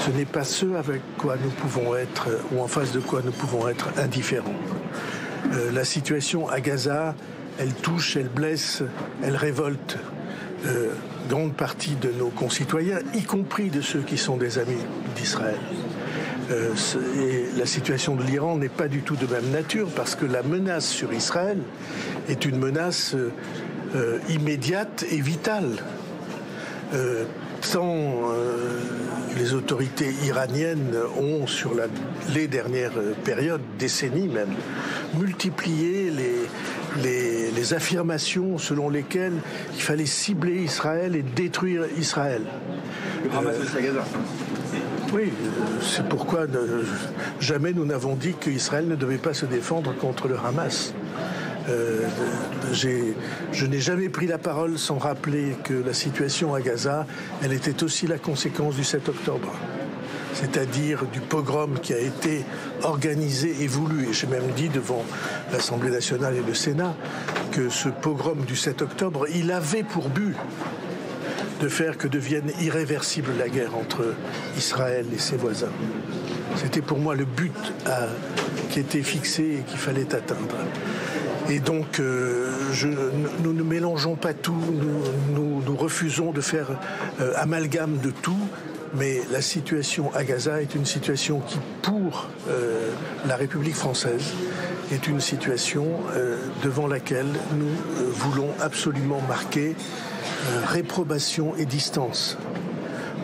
ce n'est pas ce avec quoi nous pouvons être, ou en face de quoi nous pouvons être indifférents. La situation à Gaza, elle touche, elle blesse, elle révolte grande partie de nos concitoyens, y compris de ceux qui sont des amis d'Israël. Et la situation de l'Iran n'est pas du tout de même nature, parce que la menace sur Israël est une menace immédiate et vitale. Tant les autorités iraniennes ont, sur les dernières périodes, décennies même, multiplié les affirmations selon lesquelles il fallait cibler Israël et détruire Israël. Le Hamas aussi à Gaza. Oui, c'est pourquoi jamais nous n'avons dit qu'Israël ne devait pas se défendre contre le Hamas. Je n'ai jamais pris la parole sans rappeler que la situation à Gaza, elle était aussi la conséquence du 7 octobre. C'est-à-dire du pogrom qui a été organisé et voulu. Et j'ai même dit devant l'Assemblée nationale et le Sénat que ce pogrom du 7 octobre, il avait pour but de faire que devienne irréversible la guerre entre Israël et ses voisins. C'était pour moi le but qui était fixé et qu'il fallait atteindre. Et donc, nous ne mélangeons pas tout, nous refusons de faire amalgame de tout, mais la situation à Gaza est une situation qui, pour la République française, est une situation devant laquelle nous voulons absolument marquer réprobation et distance.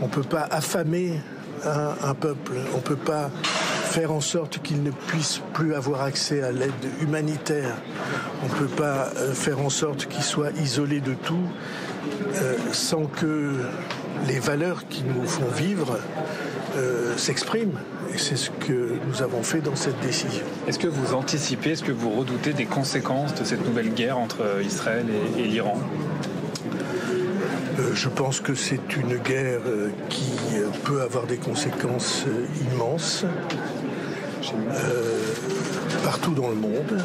On ne peut pas affamer un peuple, on ne peut pas faire en sorte qu'il ne puisse plus avoir accès à l'aide humanitaire. On ne peut pas faire en sorte qu'il soit isolé de tout sans que les valeurs qui nous font vivre s'expriment. Et c'est ce que nous avons fait dans cette décision. Est-ce que vous anticipez, est-ce que vous redoutez des conséquences de cette nouvelle guerre entre Israël et l'Iran ? Je pense que c'est une guerre qui peut avoir des conséquences immenses partout dans le monde.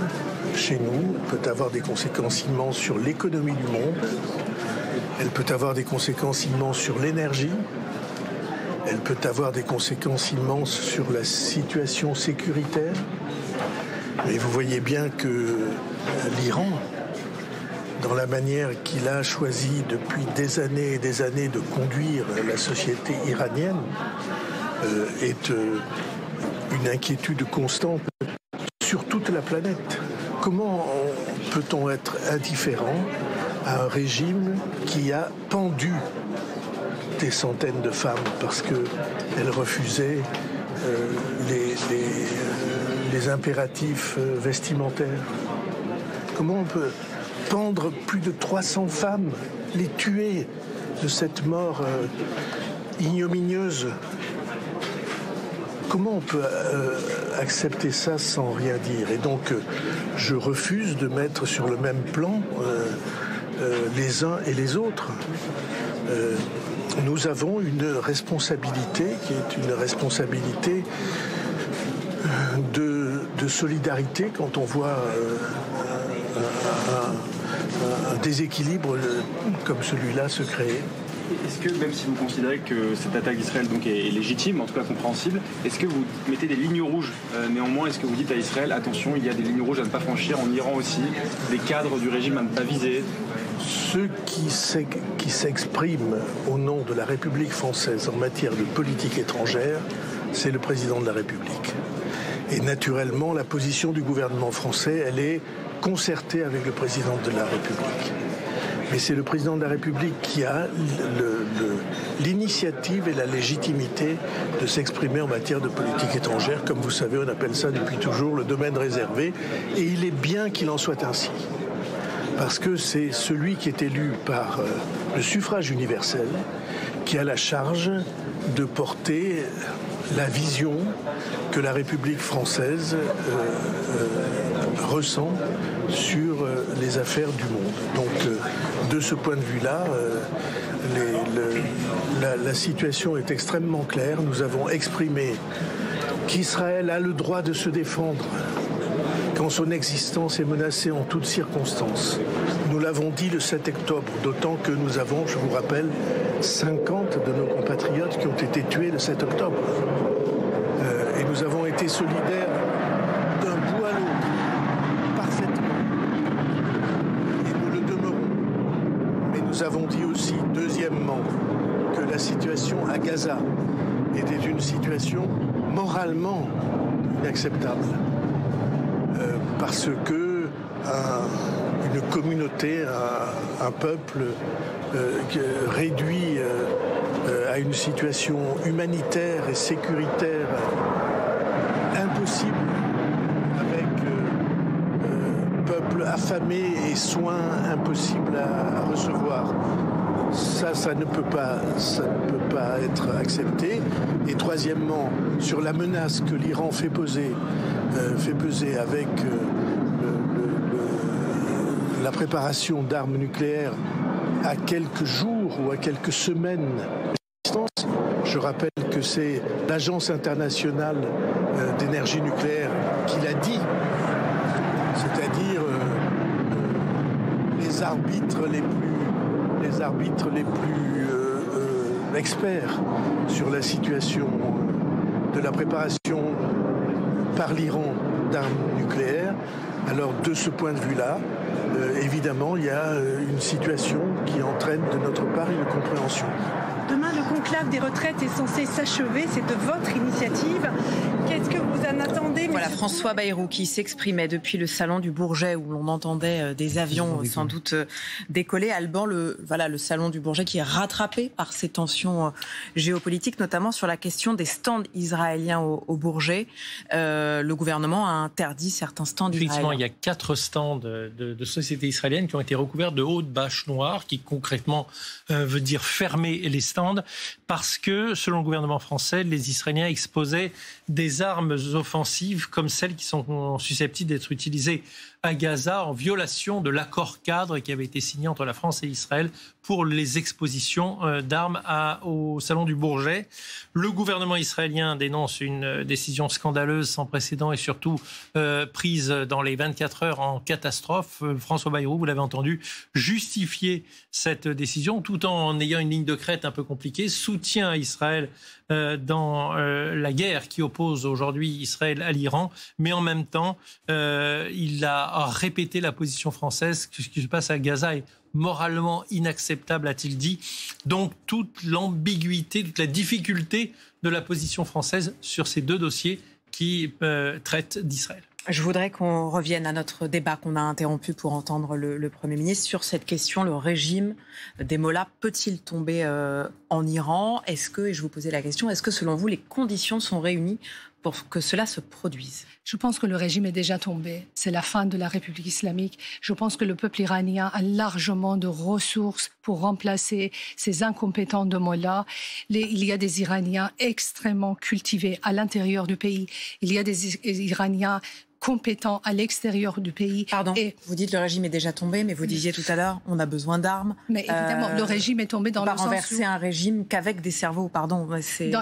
Chez nous, elle peut avoir des conséquences immenses sur l'économie du monde. Elle peut avoir des conséquences immenses sur l'énergie. Elle peut avoir des conséquences immenses sur la situation sécuritaire. Mais vous voyez bien que l'Iran, dans la manière qu'il a choisi depuis des années et des années de conduire la société iranienne, est une inquiétude constante sur toute la planète. Comment peut-on être indifférent à un régime qui a pendu des centaines de femmes parce qu'elles refusaient les impératifs vestimentaires? Comment on peut pendre plus de 300 femmes, les tuer de cette mort ignominieuse? Comment on peut accepter ça sans rien dire? Et donc, je refuse de mettre sur le même plan les uns et les autres. Nous avons une responsabilité qui est une responsabilité de solidarité quand on voit un déséquilibre comme celui-là se créer. Est-ce que, même si vous considérez que cette attaque d'Israël donc est légitime, en tout cas compréhensible, est-ce que vous mettez des lignes rouges néanmoins? Est-ce que vous dites à Israël, attention, il y a des lignes rouges à ne pas franchir, en Iran aussi, des cadres du régime à ne pas viser? Ceux qui s'expriment au nom de la République française en matière de politique étrangère, c'est le président de la République. Et naturellement, la position du gouvernement français, elle est concertée avec le président de la République. Mais c'est le président de la République qui a l'initiative et la légitimité de s'exprimer en matière de politique étrangère. Comme vous savez, on appelle ça depuis toujours le domaine réservé. Et il est bien qu'il en soit ainsi. Parce que c'est celui qui est élu par le suffrage universel qui a la charge de porter la vision que la République française ressent sur les affaires du monde. Donc, de ce point de vue-là, la situation est extrêmement claire. Nous avons exprimé qu'Israël a le droit de se défendre quand son existence est menacée en toutes circonstances. Nous l'avons dit le 7 octobre, d'autant que nous avons, je vous rappelle, 50 de nos compatriotes qui ont été tués le 7 octobre. Et nous avons été solidaires d'un bout à l'autre, parfaitement. Et nous le demeurons. Mais nous avons dit aussi, deuxièmement, que la situation à Gaza était une situation moralement inacceptable. Parce que une communauté, un peuple réduit à une situation humanitaire et sécuritaire impossible, avec peuple affamé et soins impossibles à recevoir. Ça ne peut pas être accepté. Et troisièmement, sur la menace que l'Iran fait peser avec la préparation d'armes nucléaires à quelques jours ou à quelques semaines de distance. Je rappelle que c'est l'Agence internationale d'énergie nucléaire qui l'a dit, c'est-à-dire les arbitres les plus experts sur la situation de la préparation par l'Iran d'armes nucléaires. Alors de ce point de vue-là, évidemment, il y a une situation qui entraîne de notre part une compréhension. Demain, le conclave des retraites est censé s'achever. C'est de votre initiative. Qu'est-ce que vous en attendez? Voilà, François Bayrou qui s'exprimait depuis le salon du Bourget où l'on entendait des avions sans doute décoller. Alban, le salon du Bourget qui est rattrapé par ces tensions géopolitiques, notamment sur la question des stands israéliens au Bourget. Le gouvernement a interdit certains stands israéliens. Effectivement, il y a 4 stands de sociétés israéliennes qui ont été recouverts de hautes bâches noires, qui concrètement veut dire fermer les stands, parce que, selon le gouvernement français, les Israéliens exposaient des armes offensives comme celles qui sont susceptibles d'être utilisées à Gaza en violation de l'accord cadre qui avait été signé entre la France et Israël pour les expositions d'armes au Salon du Bourget. Le gouvernement israélien dénonce une décision scandaleuse sans précédent et surtout prise dans les 24 heures en catastrophe. François Bayrou, vous l'avez entendu, justifier cette décision tout en ayant une ligne de crête un peu compliquée, soutien à Israël dans la guerre qui oppose aujourd'hui Israël à l'Iran, mais en même temps, il a répété la position française. Ce qui se passe à Gaza est moralement inacceptable, a-t-il dit. Donc toute l'ambiguïté, toute la difficulté de la position française sur ces 2 dossiers qui traitent d'Israël. Je voudrais qu'on revienne à notre débat qu'on a interrompu pour entendre le Premier ministre sur cette question. Le régime des mollahs peut-il tomber en Iran? Est-ce que, et je vous posais la question, est-ce que selon vous les conditions sont réunies pour que cela se produise? Je pense que le régime est déjà tombé. C'est la fin de la République islamique. Je pense que le peuple iranien a largement de ressources pour remplacer ces incompétents de mollahs. Il y a des Iraniens extrêmement cultivés à l'intérieur du pays. Il y a des Iraniens compétents à l'extérieur du pays. Pardon, vous dites le régime est déjà tombé, mais vous disiez tout à l'heure, on a besoin d'armes. Mais évidemment, le régime est tombé dans le sens où... On va renverser un régime qu'avec des cerveaux, pardon.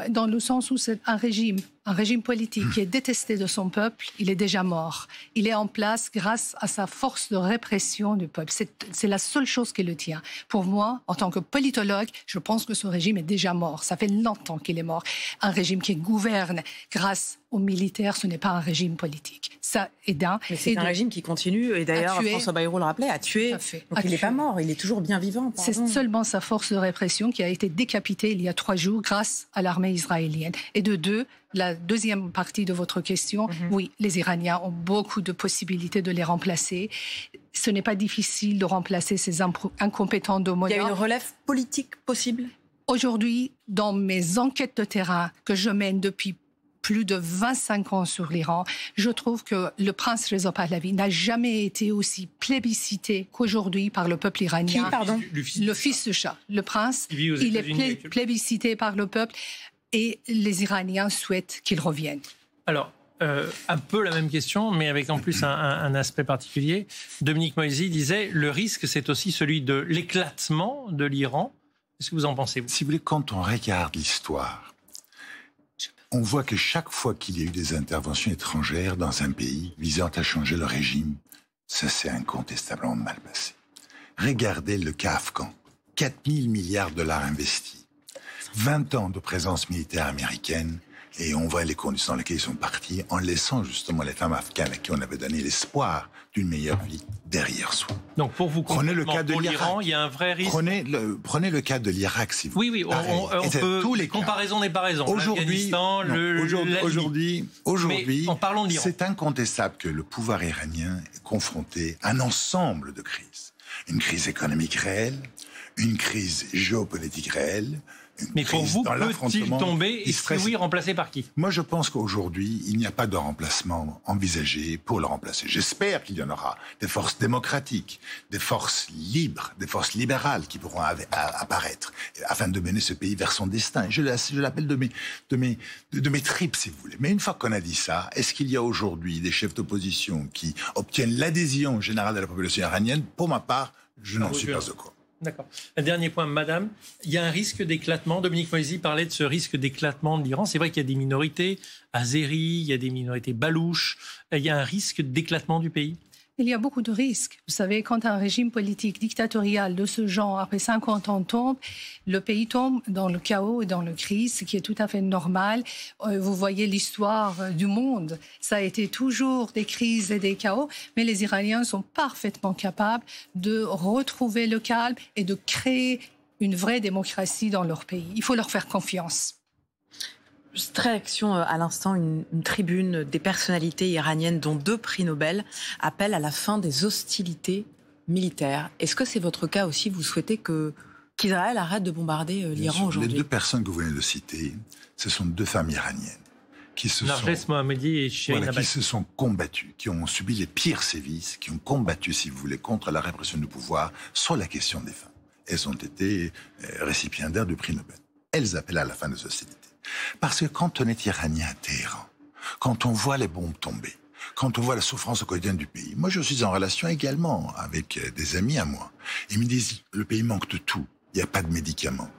Dans le sens où c'est un régime politique qui est détesté de son peuple, il est déjà mort. Il est en place grâce à sa force de répression du peuple. C'est la seule chose qui le tient. Pour moi, en tant que politologue, je pense que ce régime est déjà mort. Ça fait longtemps qu'il est mort. Un régime qui gouverne grâce aux militaires, ce n'est pas un régime politique. Ça est d'un. Mais c'est un régime qui continue, et d'ailleurs François Bayrou le rappelait, à tuer. Donc il n'est pas mort, il est toujours bien vivant. C'est seulement sa force de répression qui a été décapitée il y a 3 jours grâce à l'armée israélienne. Et de 2, la deuxième partie de votre question, oui, les Iraniens ont beaucoup de possibilités de les remplacer. Ce n'est pas difficile de remplacer ces incompétents de mollahs. Il y a une relève politique possible? Aujourd'hui, dans mes enquêtes de terrain que je mène depuis plus de 25 ans sur l'Iran, je trouve que le prince Reza Pahlavi n'a jamais été aussi plébiscité qu'aujourd'hui par le peuple iranien. Qui, pardon? Le fils de Shah. Le prince, il est plébiscité par le peuple et les Iraniens souhaitent qu'il revienne. Alors, un peu la même question, mais avec en plus un aspect particulier. Dominique Moïsi disait, le risque, c'est aussi celui de l'éclatement de l'Iran. Qu'est-ce que vous en pensez, vous? Si vous voulez, quand on regarde l'histoire, on voit que chaque fois qu'il y a eu des interventions étrangères dans un pays visant à changer le régime, ça s'est incontestablement mal passé. Regardez le cas afghan. 4 000 milliards de dollars investis. 20 ans de présence militaire américaine. Et on voit les conditions dans lesquelles ils sont partis, en laissant justement les femmes afghanes à qui on avait donné l'espoir d'une meilleure vie derrière soi. Donc pour vous, prenez le cas de l'Iran, il y a un vrai risque. Prenez le cas de l'Irak, si vous voulez. Oui, on peut. Tous les comparaison n'est pas raison. Aujourd'hui, en parlant de l'Iran, c'est incontestable que le pouvoir iranien est confronté à un ensemble de crises. Une crise économique réelle, une crise géopolitique réelle. Mais pour vous, peut-il tomber et si oui, remplacé par qui? Moi, je pense qu'aujourd'hui, il n'y a pas de remplacement envisagé pour le remplacer. J'espère qu'il y en aura des forces démocratiques, des forces libres, des forces libérales qui pourront apparaître afin de mener ce pays vers son destin. Je l'appelle de mes tripes, si vous voulez. Mais une fois qu'on a dit ça, est-ce qu'il y a aujourd'hui des chefs d'opposition qui obtiennent l'adhésion générale de la population iranienne? Pour ma part, je n'en suis pas au courant. D'accord. Un dernier point, madame. Il y a un risque d'éclatement. Dominique Moïsi parlait de ce risque d'éclatement de l'Iran. C'est vrai qu'il y a des minorités azéries, il y a des minorités balouches. Il y a un risque d'éclatement du pays. Il y a beaucoup de risques. Vous savez, quand un régime politique dictatorial de ce genre, après 50 ans, tombe, le pays tombe dans le chaos et dans la crise, ce qui est tout à fait normal. Vous voyez l'histoire du monde. Ça a été toujours des crises et des chaos, mais les Iraniens sont parfaitement capables de retrouver le calme et de créer une vraie démocratie dans leur pays. Il faut leur faire confiance. Juste réaction à l'instant, une tribune des personnalités iraniennes, dont 2 prix Nobel, appelle à la fin des hostilités militaires. Est-ce que c'est votre cas aussi? Vous souhaitez qu'Israël arrête de bombarder l'Iran aujourd'hui? Les 2 personnes que vous venez de citer, ce sont 2 femmes iraniennes qui se sont combattues, qui ont subi les pires sévices, qui ont combattu, si vous voulez, contre la répression du pouvoir sur la question des femmes. Elles ont été récipiendaires du prix Nobel. Elles appellent à la fin des hostilités. Parce que quand on est iranien à Téhéran, quand on voit les bombes tomber, quand on voit la souffrance au quotidien du pays, moi je suis en relation également avec des amis à moi. Ils me disent, le pays manque de tout. Il n'y a pas de médicaments.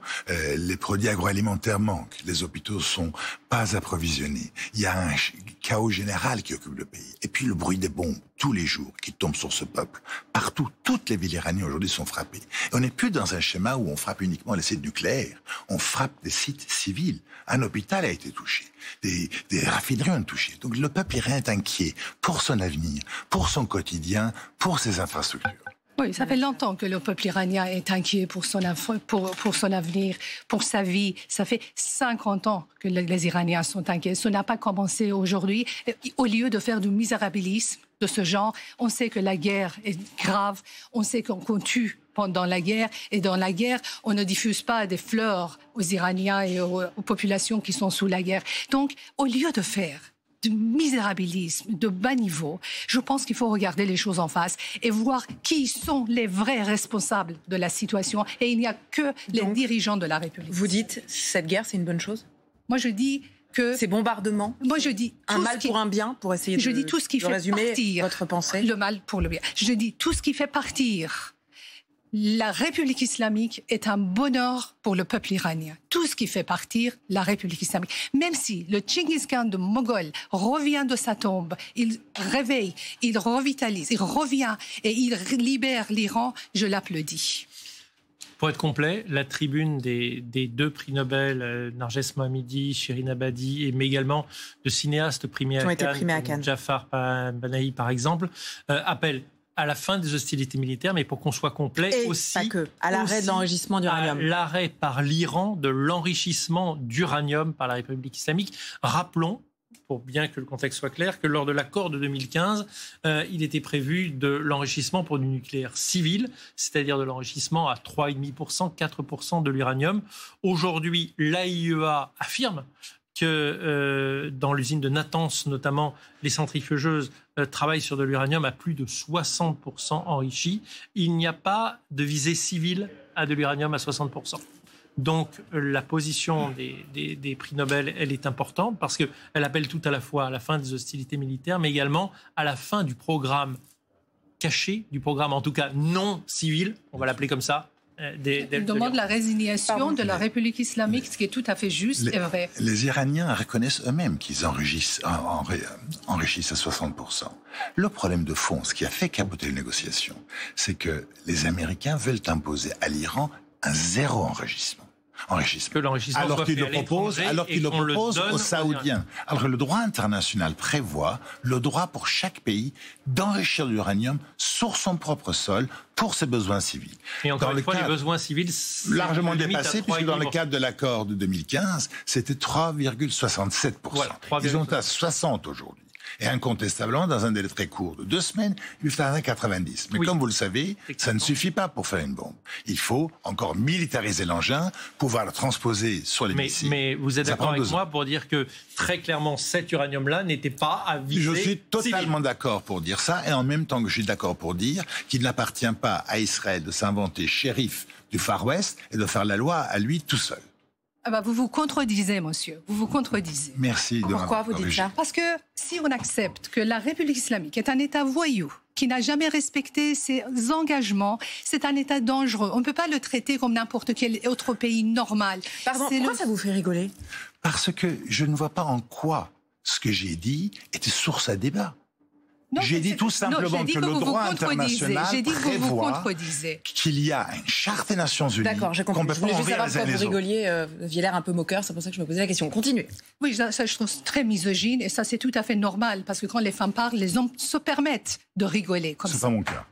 Les produits agroalimentaires manquent. Les hôpitaux sont pas approvisionnés. Il y a un chaos général qui occupe le pays. Et puis le bruit des bombes, tous les jours, qui tombent sur ce peuple. Partout, toutes les villes iraniennes aujourd'hui sont frappées. Et on n'est plus dans un schéma où on frappe uniquement les sites nucléaires. On frappe des sites civils. Un hôpital a été touché. Des raffineries ont été touchées. Donc le peuple iranien est inquiet pour son avenir, pour son quotidien, pour ses infrastructures. Oui, ça fait longtemps que le peuple iranien est inquiet pour son avenir, pour sa vie. Ça fait 50 ans que les Iraniens sont inquiets. Ça n'a pas commencé aujourd'hui. Au lieu de faire du misérabilisme de ce genre, on sait que la guerre est grave, on sait qu'on tue pendant la guerre. Et dans la guerre, on ne diffuse pas des fleurs aux Iraniens et aux populations qui sont sous la guerre. Donc, au lieu de faire de misérabilisme, de bas niveau, je pense qu'il faut regarder les choses en face et voir qui sont les vrais responsables de la situation. Et il n'y a que les dirigeants de la République. Vous dites, cette guerre, c'est une bonne chose? Moi, je dis que... Ces bombardements, moi, je dis un mal pour un bien, pour essayer de résumer votre pensée. Le mal pour le bien. Je dis tout ce qui fait partir la République islamique est un bonheur pour le peuple iranien. Tout ce qui fait partir la République islamique. Même si le Tchingiz Khan de Mogol revient de sa tombe, il réveille, il revitalise, il revient et il libère l'Iran, je l'applaudis. Pour être complet, la tribune des 2 prix Nobel, Narges Mohammadi, Shirin Ebadi, mais également de cinéastes primés à Cannes, Jafar Panahi par exemple, appelle à la fin des hostilités militaires, mais pour qu'on soit complet et aussi... pas que, à l'arrêt de l'enrichissement d'uranium. L'arrêt par l'Iran de l'enrichissement d'uranium par la République islamique. Rappelons, pour bien que le contexte soit clair, que lors de l'accord de 2015, il était prévu de l'enrichissement pour du nucléaire civil, c'est-à-dire de l'enrichissement à 3,5%, 4% de l'uranium. Aujourd'hui, l'AIEA affirme que dans l'usine de Natanz, notamment, les centrifugeuses travaillent sur de l'uranium à plus de 60% enrichi. Il n'y a pas de visée civile à de l'uranium à 60%. Donc la position des prix Nobel, elle est importante parce qu'elle appelle tout à la fois à la fin des hostilités militaires, mais également à la fin du programme caché, du programme en tout cas non civil, on va l'appeler comme ça, Il demande la résignation de la République islamique, ce qui est tout à fait juste et vrai. Les Iraniens reconnaissent eux-mêmes qu'ils enrichissent à 60%. Le problème de fond, ce qui a fait capoter les négociations, c'est que les Américains veulent imposer à l'Iran un zéro enrichissement. Que l'enrichissement alors soit qu'il fait le propose, aux Saoudiens. Alors le droit international prévoit le droit pour chaque pays d'enrichir de l'uranium sur son propre sol pour ses besoins civils. Et encore une fois, les besoins civils largement dépassés, puisque dans le cadre de l'accord de 2015, c'était 3,67%. Voilà, ils sont à 60 aujourd'hui. Et incontestablement, dans un délai très court de 2 semaines, il faut atteindre 90. Mais comme vous le savez, ça ne suffit pas pour faire une bombe. Il faut encore militariser l'engin, pouvoir le transposer sur les missiles. Mais vous êtes d'accord avec moi pour dire que très clairement, cet uranium-là n'était pas à viser. Je suis totalement d'accord pour dire ça, et en même temps que je suis d'accord pour dire qu'il n'appartient pas à Israël de s'inventer shérif du Far West et de faire la loi à lui tout seul. Ah bah vous vous contredisez, monsieur. Vous vous contredisez. Merci de Pourquoi vous dites ça? Parce que si on accepte que la République islamique est un État voyou, qui n'a jamais respecté ses engagements, c'est un État dangereux. On ne peut pas le traiter comme n'importe quel autre pays normal. Pardon, pourquoi ça vous fait rigoler? Parce que je ne vois pas en quoi ce que j'ai dit était source à débat. J'ai dit tout simplement que le droit international prévoit qu'il y a une charte des Nations Unies. D'accord, j'ai compris. Je voulais juste savoir pourquoi vous rigoliez. Vous aviez l'air un peu moqueur, c'est pour ça que je me posais la question. Continuez. Oui, ça je trouve très misogyne et ça c'est tout à fait normal parce que quand les femmes parlent, les hommes se permettent de rigoler comme ça. C'est pas mon cas.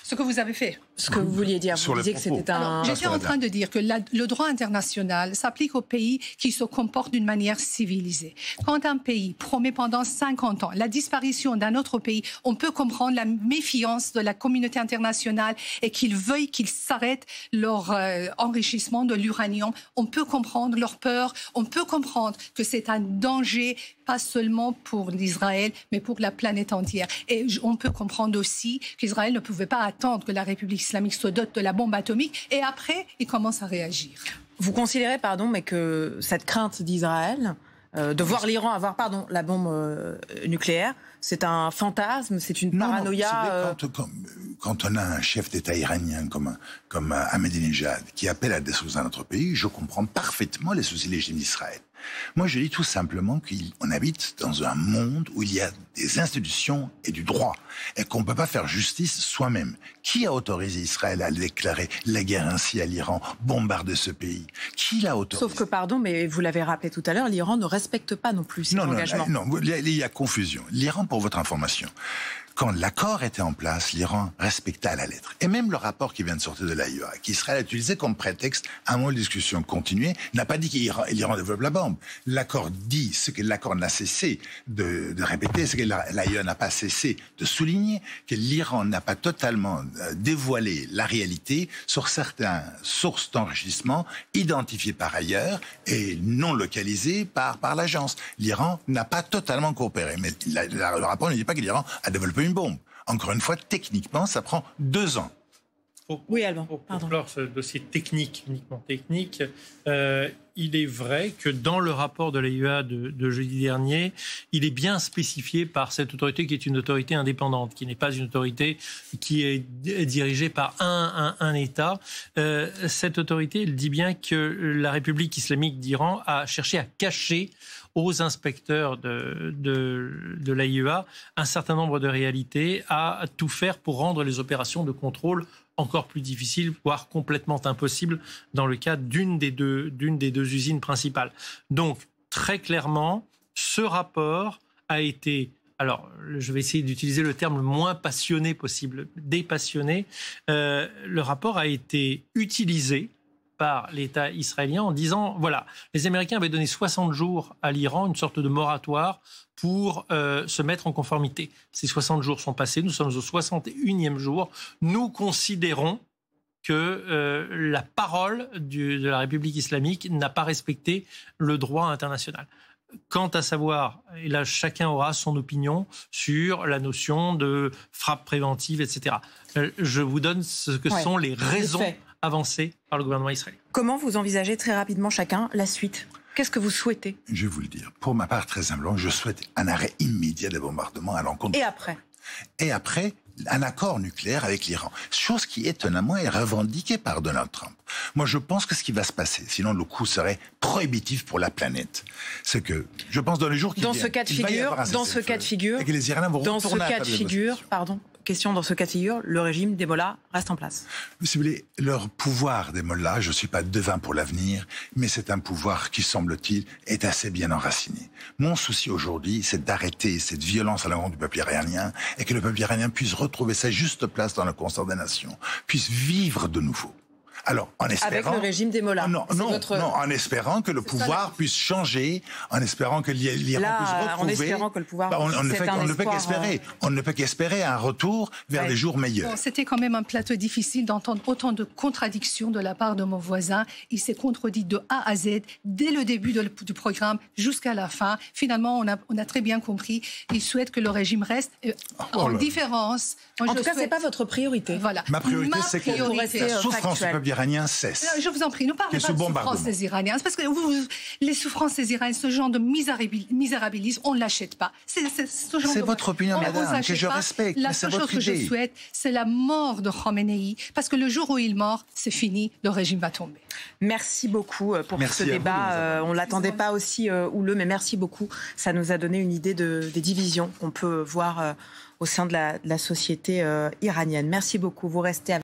Ce que vous avez fait. Ce que vous vouliez dire, vous disiez que c'était un... J'étais en train de dire que le droit international s'applique aux pays qui se comportent d'une manière civilisée. Quand un pays promet pendant 50 ans la disparition d'un autre pays, on peut comprendre la méfiance de la communauté internationale et qu'ils veuillent qu'ils s'arrêtent leur enrichissement de l'uranium. On peut comprendre leur peur, on peut comprendre que c'est un danger, pas seulement pour l'Israël, mais pour la planète entière. Et on peut comprendre aussi qu'Israël ne pouvait pas attendre que la République islamique se dote de la bombe atomique et après, il commence à réagir. Vous considérez, mais que cette crainte d'Israël de voir l'Iran avoir, la bombe nucléaire, c'est un fantasme, c'est une paranoïa. Quand on a un chef d'État iranien comme Ahmadinejad qui appelle à la destruction d'un autre pays, je comprends parfaitement les soucis légitimes d'Israël. Moi, je dis tout simplement qu'on habite dans un monde où il y a des institutions et du droit, et qu'on ne peut pas faire justice soi-même. Qui a autorisé Israël à déclarer la guerre ainsi à l'Iran, bombarder ce pays? Qui l'a autorisé? Sauf que, mais vous l'avez rappelé tout à l'heure, l'Iran ne respecte pas non plus ses engagements. Non, il y a confusion. L'Iran, pour votre information, quand l'accord était en place, l'Iran respectait à la lettre. Et même le rapport qui vient de sortir de l'AIEA, qu'Israël a utilisé comme prétexte à un moment de discussion continue, n'a pas dit qu'l'Iran développe la bombe. L'accord dit ce que l'accord n'a cessé de répéter, ce que l'AIEA n'a pas cessé de souligner, que l'Iran n'a pas totalement dévoilé la réalité sur certaines sources d'enrichissement identifiées par ailleurs et non localisées par l'agence. L'Iran n'a pas totalement coopéré. Mais le rapport ne dit pas que l'Iran a développé une bombe. Encore une fois, techniquement, ça prend 2 ans. Oui, Alban. Pour clore ce dossier technique, uniquement technique, il est vrai que dans le rapport de l'AIEA de jeudi dernier, il est bien spécifié par cette autorité qui est une autorité indépendante, qui n'est pas une autorité qui est dirigée par un État. Cette autorité, elle dit bien que la République islamique d'Iran a cherché à cacher aux inspecteurs de l'AIEA un certain nombre de réalités, à tout faire pour rendre les opérations de contrôle encore plus difficiles, voire complètement impossibles dans le cas d'une des deux usines principales. Donc, très clairement, ce rapport a été... Alors, je vais essayer d'utiliser le terme le moins passionné possible, dépassionné. Le rapport a été utilisé par l'État israélien en disant, voilà, les Américains avaient donné 60 jours à l'Iran, une sorte de moratoire pour se mettre en conformité. Ces 60 jours sont passés, nous sommes au 61e jour. Nous considérons que la parole de la République islamique n'a pas respecté le droit international. Quant à savoir, et là chacun aura son opinion sur la notion de frappe préventive, etc. Je vous donne ce que sont les raisons avancées par le gouvernement israélien. Comment vous envisagez très rapidement chacun la suite ? Qu'est-ce que vous souhaitez ? Je vais vous le dire. Pour ma part, très humblement, je souhaite un arrêt immédiat des bombardements à l'encontre. Et après ? et après un accord nucléaire avec l'Iran. Chose qui, étonnamment, est revendiquée par Donald Trump. Moi, je pense que ce qui va se passer, sinon le coût serait prohibitif pour la planète, c'est que, je pense, dans les jours qui viennent, dans ce cas de figure, et que les Iraniens vont retourner à la table de négociation. Dans ce cas de figure, le régime des mollahs reste en place. Si vous voulez, leur pouvoir des mollahs, je ne suis pas devin pour l'avenir, mais c'est un pouvoir qui, semble-t-il, est assez bien enraciné. Mon souci aujourd'hui, c'est d'arrêter cette violence à l'encontre du peuple iranien et que le peuple iranien puisse retrouver sa juste place dans le concert des nations, puisse vivre de nouveau. Alors, en espérant... Avec le régime des mollahs. Non, en espérant que le pouvoir puisse changer, en espérant que l'Iran puisse retrouver... En espérant que le pouvoir... on ne peut qu'espérer un retour vers des jours meilleurs. Bon, c'était quand même un plateau difficile d'entendre autant de contradictions de la part de mon voisin. Il s'est contredit de A à Z, dès le début du programme jusqu'à la fin. Finalement, on a très bien compris. Il souhaite que le régime reste en différence. Moi, en tout cas, ce n'est pas votre priorité. Voilà. Ma priorité, c'est que la souffrance du peuple iranien cesse. Je vous en prie, ne parlez pas de souffrance des Iraniens. C'est parce que les souffrances des Iraniens, ce genre de misérabilisme, on ne l'achète pas. C'est votre opinion, madame, que je respecte. La seule chose que je souhaite, c'est la mort de Khamenei, parce que le jour où il meurt, c'est fini, le régime va tomber. Merci beaucoup pour ce débat. On ne l'attendait pas aussi houleux, mais merci beaucoup. Ça nous a donné une idée des divisions qu'on peut voir au sein de la société iranienne. Merci beaucoup. Vous restez avec